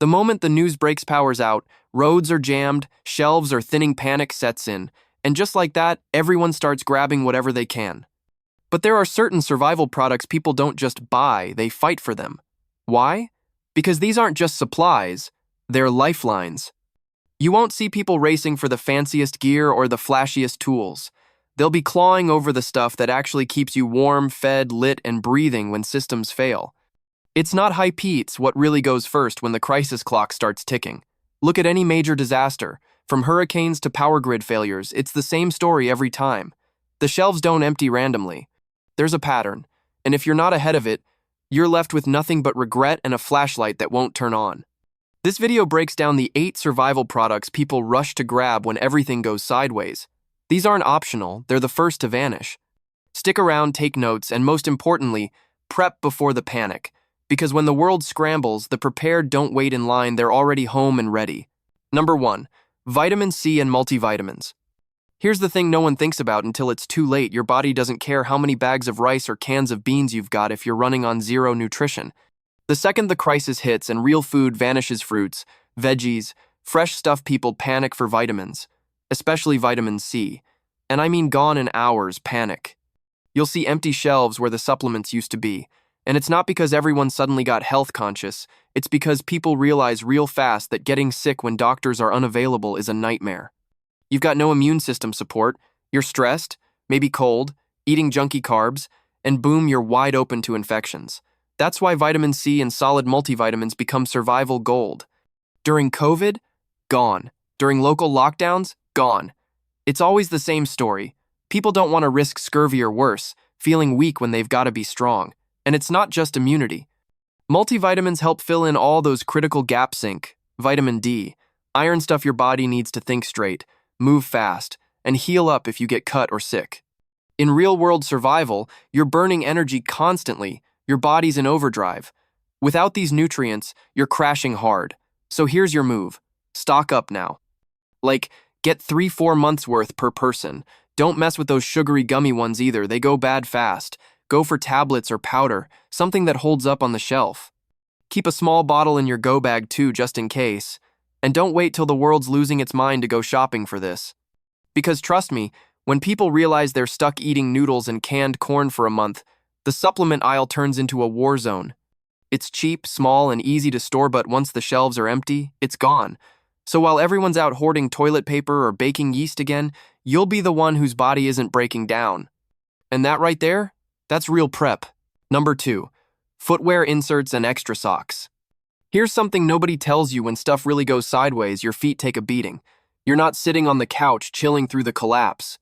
The moment the news breaks power's out, roads are jammed, shelves are thinning, panic sets in, and just like that, everyone starts grabbing whatever they can. But there are certain survival products people don't just buy, they fight for them. Why? Because these aren't just supplies, they're lifelines. You won't see people racing for the fanciest gear or the flashiest tools. They'll be clawing over the stuff that actually keeps you warm, fed, lit, and breathing when systems fail. It's not hype, it's what really goes first when the crisis clock starts ticking. Look at any major disaster. From hurricanes to power grid failures, it's the same story every time. The shelves don't empty randomly. There's a pattern, and if you're not ahead of it, you're left with nothing but regret and a flashlight that won't turn on. This video breaks down the 8 survival products people rush to grab when everything goes sideways. These aren't optional, they're the first to vanish. Stick around, take notes, and most importantly, prep before the panic. Because when the world scrambles, the prepared don't wait in line, they're already home and ready. Number 1. Vitamin C and multivitamins. Here's the thing no one thinks about until it's too late. Your body doesn't care how many bags of rice or cans of beans you've got if you're running on zero nutrition. The second the crisis hits and real food vanishes, fruits, veggies, fresh stuff, people panic for vitamins, especially vitamin C. And I mean gone in hours, panic. You'll see empty shelves where the supplements used to be. And it's not because everyone suddenly got health conscious, it's because people realize real fast that getting sick when doctors are unavailable is a nightmare. You've got no immune system support, you're stressed, maybe cold, eating junky carbs, and boom, you're wide open to infections. That's why vitamin C and solid multivitamins become survival gold. During COVID? Gone. During local lockdowns? Gone. It's always the same story. People don't want to risk scurvy or worse, feeling weak when they've got to be strong. And it's not just immunity. Multivitamins help fill in all those critical gaps. Zinc, vitamin D, iron, stuff your body needs to think straight, move fast, and heal up if you get cut or sick. In real-world survival, you're burning energy constantly, your body's in overdrive. Without these nutrients, you're crashing hard. So here's your move. Stock up now. Like, get 3-4 months worth per person. Don't mess with those sugary gummy ones either, they go bad fast. Go for tablets or powder, something that holds up on the shelf. Keep a small bottle in your go bag too, just in case. And don't wait till the world's losing its mind to go shopping for this. Because trust me, when people realize they're stuck eating noodles and canned corn for a month, the supplement aisle turns into a war zone. It's cheap, small, and easy to store, but once the shelves are empty, it's gone. So while everyone's out hoarding toilet paper or baking yeast again, you'll be the one whose body isn't breaking down. And that right there? That's real prep. Number 2. Footwear inserts and extra socks. Here's something nobody tells you when stuff really goes sideways, your feet take a beating. You're not sitting on the couch chilling through the collapse.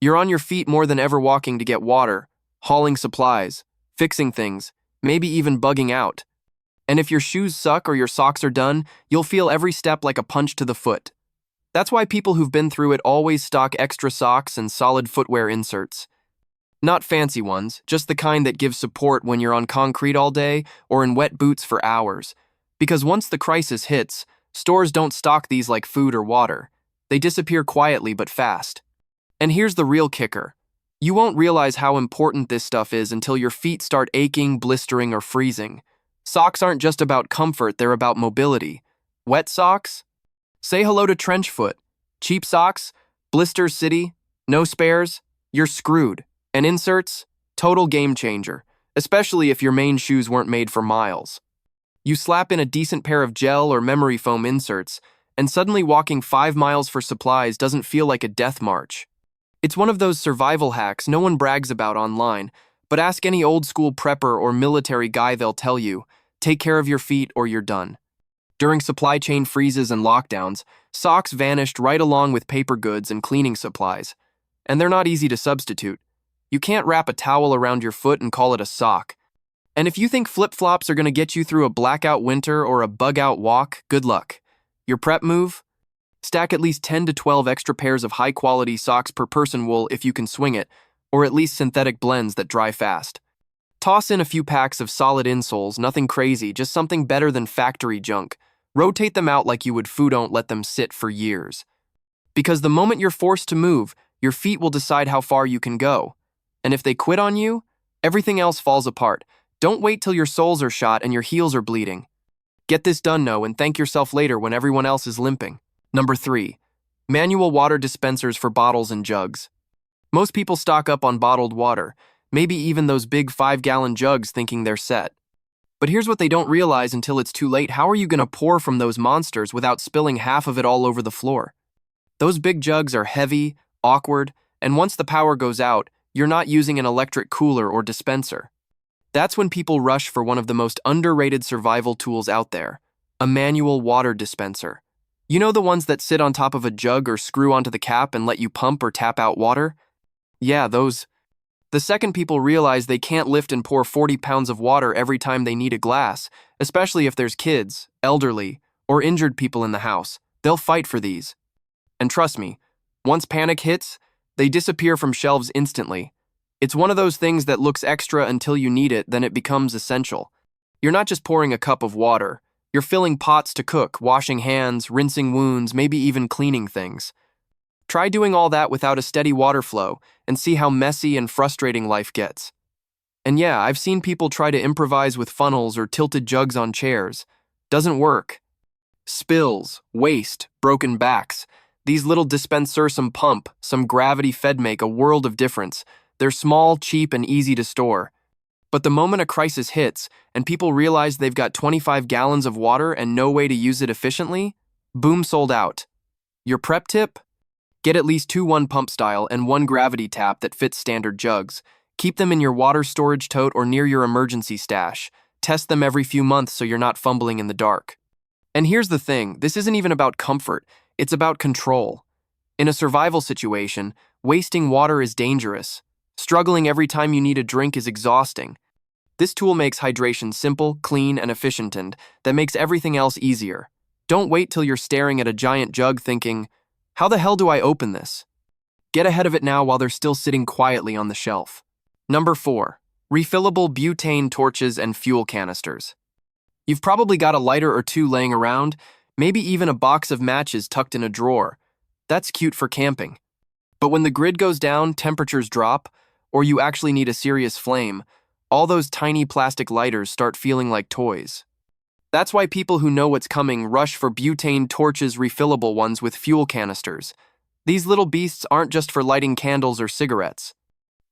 You're on your feet more than ever, walking to get water, hauling supplies, fixing things, maybe even bugging out. And if your shoes suck or your socks are done, you'll feel every step like a punch to the foot. That's why people who've been through it always stock extra socks and solid footwear inserts. Not fancy ones, just the kind that give support when you're on concrete all day or in wet boots for hours. Because once the crisis hits, stores don't stock these like food or water. They disappear quietly but fast. And here's the real kicker. You won't realize how important this stuff is until your feet start aching, blistering, or freezing. Socks aren't just about comfort, they're about mobility. Wet socks? Say hello to trench foot. Cheap socks? Blister city? No spares? You're screwed. And inserts? Total game changer, especially if your main shoes weren't made for miles. You slap in a decent pair of gel or memory foam inserts, and suddenly walking 5 miles for supplies doesn't feel like a death march. It's one of those survival hacks no one brags about online, but ask any old school prepper or military guy, they'll tell you, take care of your feet or you're done. During supply chain freezes and lockdowns, socks vanished right along with paper goods and cleaning supplies. And they're not easy to substitute. You can't wrap a towel around your foot and call it a sock. And if you think flip-flops are going to get you through a blackout winter or a bug-out walk, good luck. Your prep move? Stack at least 10 to 12 extra pairs of high-quality socks per person, wool if you can swing it, or at least synthetic blends that dry fast. Toss in a few packs of solid insoles, nothing crazy, just something better than factory junk. Rotate them out like you would food, don't let them sit for years. Because the moment you're forced to move, your feet will decide how far you can go. And if they quit on you, everything else falls apart. Don't wait till your soles are shot and your heels are bleeding. Get this done now and thank yourself later when everyone else is limping. Number 3. Manual water dispensers for bottles and jugs. Most people stock up on bottled water, maybe even those big 5-gallon jugs thinking they're set. But here's what they don't realize until it's too late. How are you going to pour from those monsters without spilling half of it all over the floor? Those big jugs are heavy, awkward, and once the power goes out, you're not using an electric cooler or dispenser. That's when people rush for one of the most underrated survival tools out there, a manual water dispenser. You know the ones that sit on top of a jug or screw onto the cap and let you pump or tap out water? Yeah, those. The second people realize they can't lift and pour 40 pounds of water every time they need a glass, especially if there's kids, elderly, or injured people in the house, they'll fight for these. And trust me, once panic hits, they disappear from shelves instantly. It's one of those things that looks extra until you need it, then it becomes essential. You're not just pouring a cup of water. You're filling pots to cook, washing hands, rinsing wounds, maybe even cleaning things. Try doing all that without a steady water flow and see how messy and frustrating life gets. And yeah, I've seen people try to improvise with funnels or tilted jugs on chairs. Doesn't work. Spills, waste, broken backs. These little dispensers, some pump, some gravity-fed make a world of difference. They're small, cheap, and easy to store. But the moment a crisis hits and people realize they've got 25 gallons of water and no way to use it efficiently, boom, sold out. Your prep tip? Get at least 2 1-pump style and 1 gravity tap that fits standard jugs. Keep them in your water storage tote or near your emergency stash. Test them every few months so you're not fumbling in the dark. And here's the thing, this isn't even about comfort, it's about control. In a survival situation, wasting water is dangerous. Struggling every time you need a drink is exhausting. This tool makes hydration simple, clean, and efficient, and that makes everything else easier. Don't wait till you're staring at a giant jug thinking, how the hell do I open this? Get ahead of it now while they're still sitting quietly on the shelf. Number 4. Refillable butane torches and fuel canisters. You've probably got a lighter or two laying around, maybe even a box of matches tucked in a drawer. That's cute for camping. But when the grid goes down, temperatures drop, or you actually need a serious flame, all those tiny plastic lighters start feeling like toys. That's why people who know what's coming rush for butane torches, refillable ones with fuel canisters. These little beasts aren't just for lighting candles or cigarettes.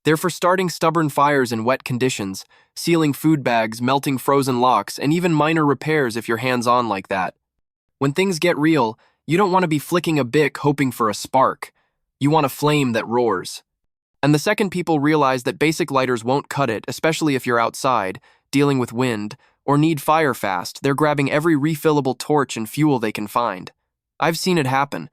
They're for starting stubborn fires in wet conditions, sealing food bags, melting frozen locks, and even minor repairs if you're hands-on like that. When things get real, you don't want to be flicking a Bic hoping for a spark. You want a flame that roars. And the second people realize that basic lighters won't cut it, especially if you're outside, dealing with wind, or need fire fast, they're grabbing every refillable torch and fuel they can find. I've seen it happen.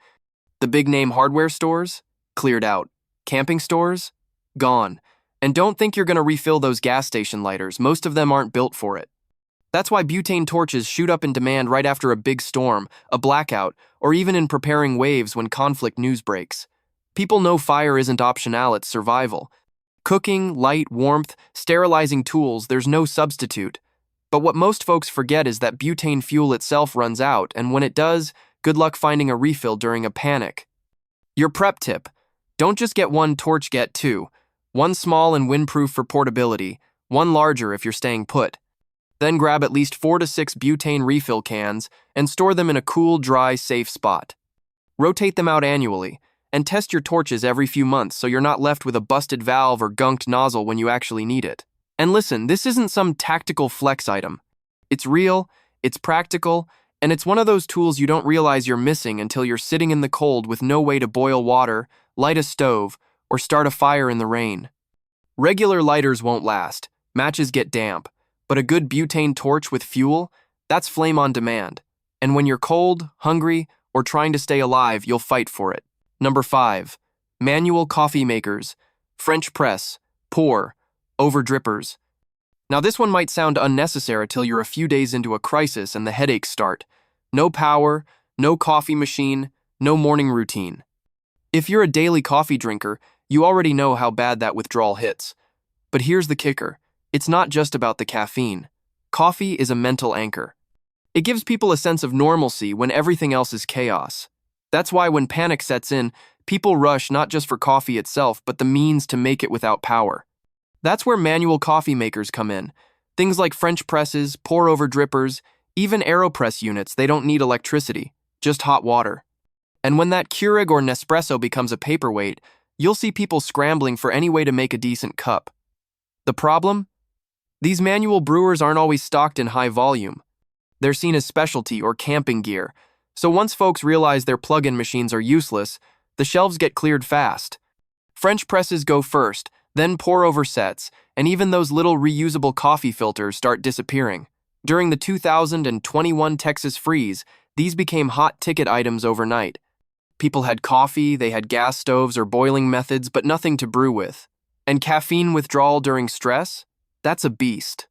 The big-name hardware stores? Cleared out. Camping stores? Gone. And don't think you're going to refill those gas station lighters. Most of them aren't built for it. That's why butane torches shoot up in demand right after a big storm, a blackout, or even in preparing waves when conflict news breaks. People know fire isn't optional, it's survival. Cooking, light, warmth, sterilizing tools, there's no substitute. But what most folks forget is that butane fuel itself runs out, and when it does, good luck finding a refill during a panic. Your prep tip: don't just get 1 torch, get 2. 1 small and windproof for portability, 1 larger if you're staying put. Then grab at least 4 to 6 butane refill cans and store them in a cool, dry, safe spot. Rotate them out annually, and test your torches every few months so you're not left with a busted valve or gunked nozzle when you actually need it. And listen, this isn't some tactical flex item. It's real, it's practical, and it's one of those tools you don't realize you're missing until you're sitting in the cold with no way to boil water, light a stove, or start a fire in the rain. Regular lighters won't last, matches get damp, but a good butane torch with fuel, that's flame on demand. And when you're cold, hungry, or trying to stay alive, you'll fight for it. Number 5. Manual coffee makers, French press, pour, over drippers. Now this one might sound unnecessary till you're a few days into a crisis and the headaches start. No power, no coffee machine, no morning routine. If you're a daily coffee drinker, you already know how bad that withdrawal hits. But here's the kicker. It's not just about the caffeine. Coffee is a mental anchor. It gives people a sense of normalcy when everything else is chaos. That's why when panic sets in, people rush not just for coffee itself, but the means to make it without power. That's where manual coffee makers come in. Things like French presses, pour-over drippers, Even AeroPress units, they don't need electricity, just hot water. And when that Keurig or Nespresso becomes a paperweight, you'll see people scrambling for any way to make a decent cup. The problem? These manual brewers aren't always stocked in high volume. They're seen as specialty or camping gear, so once folks realize their plug-in machines are useless, the shelves get cleared fast. French presses go first, then pour-over sets, and even those little reusable coffee filters start disappearing. During the 2021 Texas freeze, these became hot-ticket items overnight. People had coffee, they had gas stoves or boiling methods, but nothing to brew with. And caffeine withdrawal during stress? That's a beast.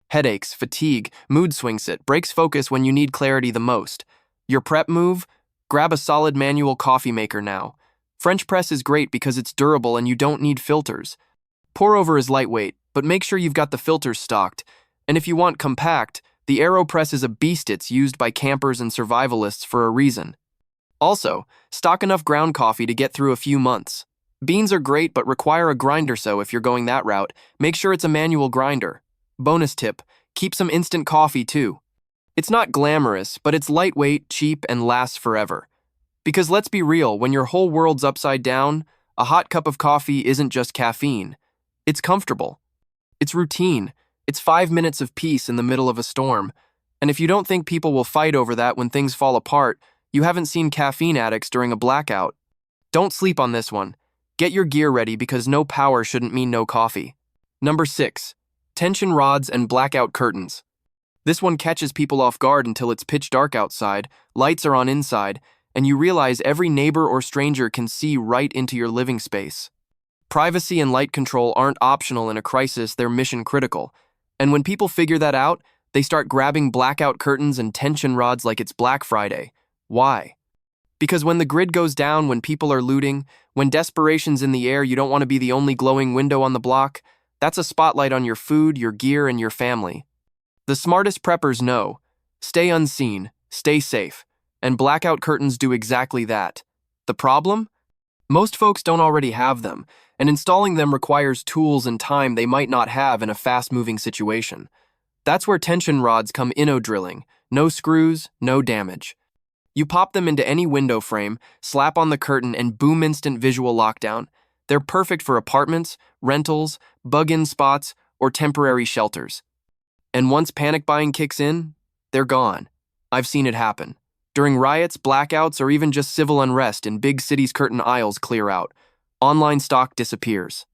Headaches, fatigue, mood swings it, breaks focus when you need clarity the most. Your prep move? Grab a solid manual coffee maker now. French press is great because it's durable and you don't need filters. Pour over is lightweight, but make sure you've got the filters stocked. And if you want compact, the AeroPress is a beast. It's used by campers and survivalists for a reason. Also, stock enough ground coffee to get through a few months. Beans are great but require a grinder, so if you're going that route, make sure it's a manual grinder. Bonus tip, keep some instant coffee too. It's not glamorous, but it's lightweight, cheap, and lasts forever. Because let's be real, when your whole world's upside down, a hot cup of coffee isn't just caffeine. It's comfortable. It's routine. It's 5 minutes of peace in the middle of a storm. And if you don't think people will fight over that when things fall apart, you haven't seen caffeine addicts during a blackout. Don't sleep on this one. Get your gear ready because no power shouldn't mean no coffee. Number 6. Tension rods and blackout curtains. This one catches people off guard until it's pitch dark outside, lights are on inside, and you realize every neighbor or stranger can see right into your living space. Privacy and light control aren't optional in a crisis, they're mission critical. And when people figure that out, they start grabbing blackout curtains and tension rods like it's Black Friday. Why? Because when the grid goes down, when people are looting, when desperation's in the air, you don't want to be the only glowing window on the block. That's a spotlight on your food, your gear, and your family. The smartest preppers know. Stay unseen, stay safe, and blackout curtains do exactly that. The problem? Most folks don't already have them, and installing them requires tools and time they might not have in a fast-moving situation. That's where tension rods come drilling. No screws, no damage. You pop them into any window frame, slap on the curtain, and boom, instant visual lockdown. They're perfect for apartments, rentals, bug-in spots, or temporary shelters. And once panic buying kicks in, they're gone. I've seen it happen. During riots, blackouts, or even just civil unrest in big cities, curtain aisles clear out. Online stock disappears.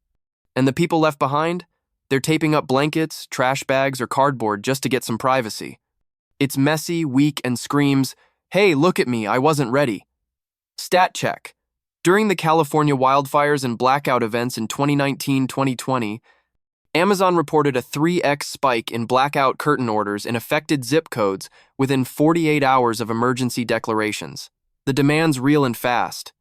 And the people left behind? They're taping up blankets, trash bags, or cardboard just to get some privacy. It's messy, weak, and screams, "Hey, look at me, I wasn't ready." Stat check. During the California wildfires and blackout events in 2019-2020, Amazon reported a 3x spike in blackout curtain orders in affected zip codes within 48 hours of emergency declarations. The demand's real and fast.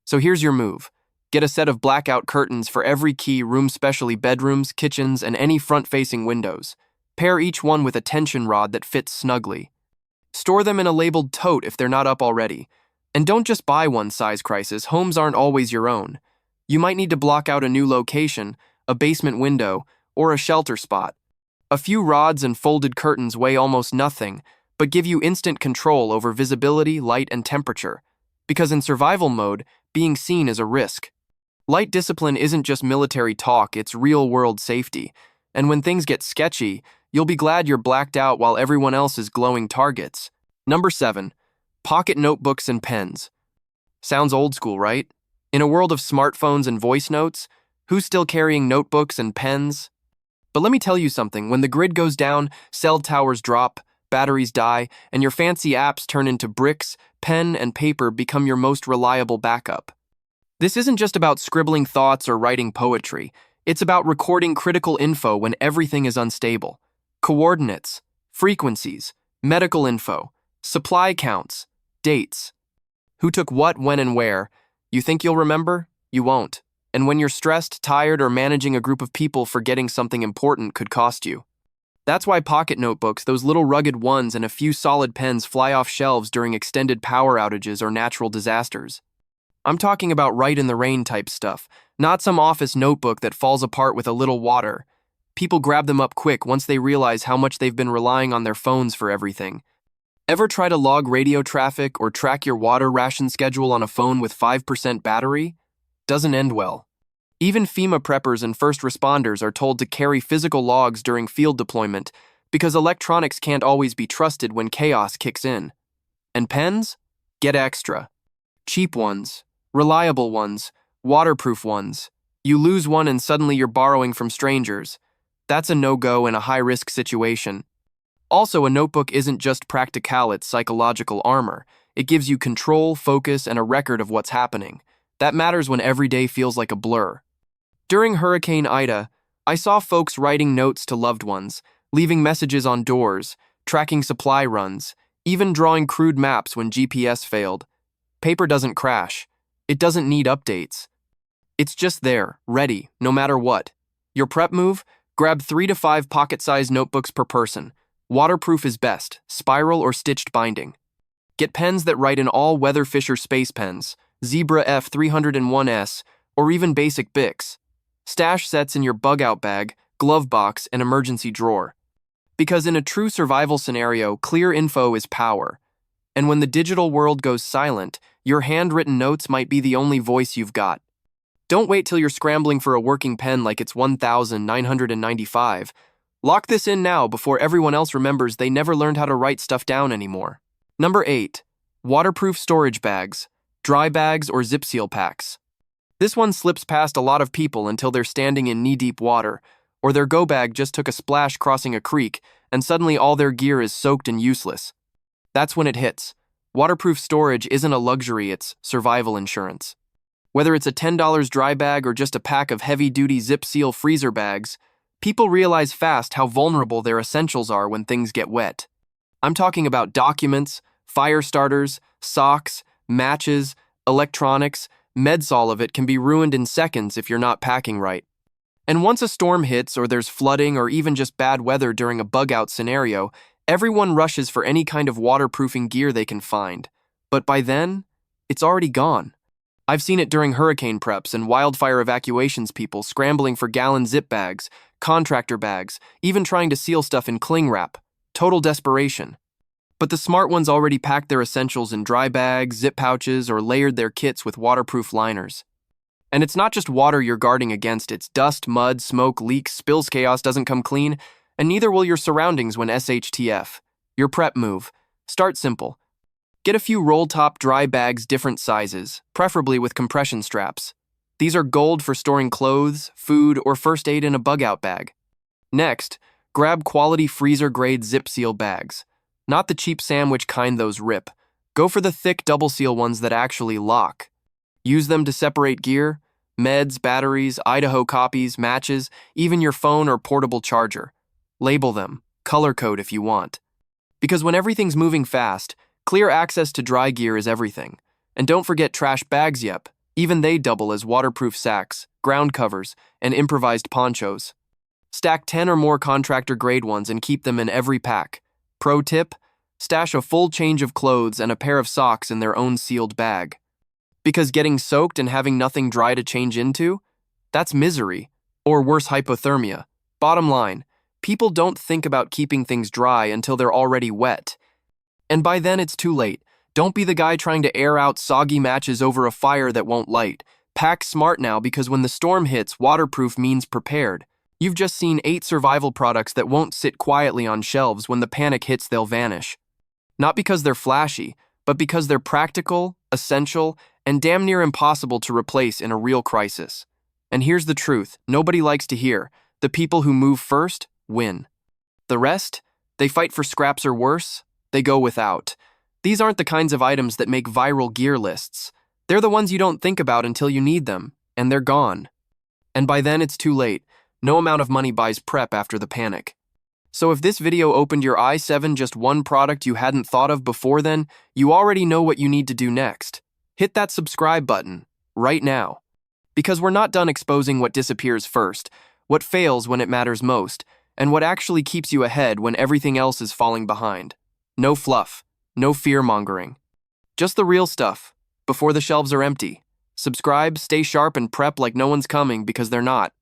So here's your move. Get a set of blackout curtains for every key room, especially bedrooms, kitchens, and any front-facing windows. Pair each one with a tension rod that fits snugly. Store them in a labeled tote if they're not up already. And don't just buy one size crisis. Homes aren't always your own. You might need to block out a new location, a basement window, or a shelter spot. A few rods and folded curtains weigh almost nothing, but give you instant control over visibility, light, and temperature. Because in survival mode, being seen is a risk. Light discipline isn't just military talk, it's real-world safety. And when things get sketchy, you'll be glad you're blacked out while everyone else is glowing targets. Number 7. Pocket notebooks and pens. Sounds old school, right? In a world of smartphones and voice notes, who's still carrying notebooks and pens? But let me tell you something, when the grid goes down, cell towers drop, batteries die, and your fancy apps turn into bricks, pen and paper become your most reliable backup. This isn't just about scribbling thoughts or writing poetry. It's about recording critical info when everything is unstable. Coordinates, frequencies, medical info, supply counts, dates. Who took what, when, and where? You think you'll remember? You won't. And when you're stressed, tired, or managing a group of people, forgetting something important could cost you. That's why pocket notebooks, those little rugged ones, and a few solid pens fly off shelves during extended power outages or natural disasters. I'm talking about right in the rain type stuff, not some office notebook that falls apart with a little water. People grab them up quick once they realize how much they've been relying on their phones for everything. Ever try to log radio traffic or track your water ration schedule on a phone with 5% battery? Doesn't end well. Even FEMA preppers and first responders are told to carry physical logs during field deployment because electronics can't always be trusted when chaos kicks in. And pens? Get extra. Cheap ones, reliable ones, waterproof ones. You lose one and suddenly you're borrowing from strangers. That's a no-go in a high-risk situation. Also, a notebook isn't just practical, it's psychological armor. It gives you control, focus, and a record of what's happening. That matters when every day feels like a blur. During Hurricane Ida, I saw folks writing notes to loved ones, leaving messages on doors, tracking supply runs, even drawing crude maps when GPS failed. Paper doesn't crash. It doesn't need updates. It's just there, ready, no matter what. Your prep move? Grab 3 to 5 pocket-sized notebooks per person. Waterproof is best, spiral or stitched binding. Get pens that write in all-weather Fisher Space Pens, Zebra F301S, or even basic Bics. Stash sets in your bug-out bag, glove box, and emergency drawer. Because in a true survival scenario, clear info is power. And when the digital world goes silent, your handwritten notes might be the only voice you've got. Don't wait till you're scrambling for a working pen like it's 1,995. Lock this in now before everyone else remembers they never learned how to write stuff down anymore. Number 8. Waterproof storage bags, dry bags, or zip seal packs. This one slips past a lot of people until they're standing in knee-deep water, or their go bag just took a splash crossing a creek, and suddenly all their gear is soaked and useless. That's when it hits. Waterproof storage isn't a luxury, it's survival insurance. Whether it's a $10 dry bag or just a pack of heavy-duty zip seal freezer bags, people realize fast how vulnerable their essentials are when things get wet. I'm talking about documents, fire starters, socks, matches, electronics, meds. All of it can be ruined in seconds if you're not packing right. And once a storm hits or there's flooding or even just bad weather during a bug-out scenario, everyone rushes for any kind of waterproofing gear they can find. But by then, it's already gone. I've seen it during hurricane preps and wildfire evacuations, people scrambling for gallon zip bags, contractor bags, even trying to seal stuff in cling wrap. Total desperation. But the smart ones already packed their essentials in dry bags, zip pouches, or layered their kits with waterproof liners. And it's not just water you're guarding against, it's dust, mud, smoke, leaks, spills. Chaos doesn't come clean, and neither will your surroundings when SHTF. Your prep move. Start simple. Get a few roll-top dry bags, different sizes, preferably with compression straps. These are gold for storing clothes, food, or first aid in a bug-out bag. Next, grab quality freezer-grade zip seal bags. Not the cheap sandwich kind those rip. Go for the thick double seal ones that actually lock. Use them to separate gear, meds, batteries, Idaho copies, matches, even your phone or portable charger. Label them, color code if you want. Because when everything's moving fast, clear access to dry gear is everything. And don't forget trash bags. Yep, even they double as waterproof sacks, ground covers, and improvised ponchos. Stack 10 or more contractor-grade ones and keep them in every pack. Pro tip, stash a full change of clothes and a pair of socks in their own sealed bag. Because getting soaked and having nothing dry to change into? That's misery, or worse, hypothermia. Bottom line, people don't think about keeping things dry until they're already wet. And by then it's too late. Don't be the guy trying to air out soggy matches over a fire that won't light. Pack smart now, because when the storm hits, waterproof means prepared. You've just seen 8 survival products that won't sit quietly on shelves. When the panic hits, they'll vanish. Not because they're flashy, but because they're practical, essential, and damn near impossible to replace in a real crisis. And here's the truth nobody likes to hear. The people who move first win. The rest, they fight for scraps or worse, they go without. These aren't the kinds of items that make viral gear lists. They're the ones you don't think about until you need them, and they're gone. And by then it's too late. No amount of money buys prep after the panic. So if this video opened your eyes, just one product you hadn't thought of before, then you already know what you need to do next. Hit that subscribe button right now. Because we're not done exposing what disappears first, what fails when it matters most, and what actually keeps you ahead when everything else is falling behind. No fluff, no fear-mongering. Just the real stuff, before the shelves are empty. Subscribe, stay sharp, and prep like no one's coming, because they're not.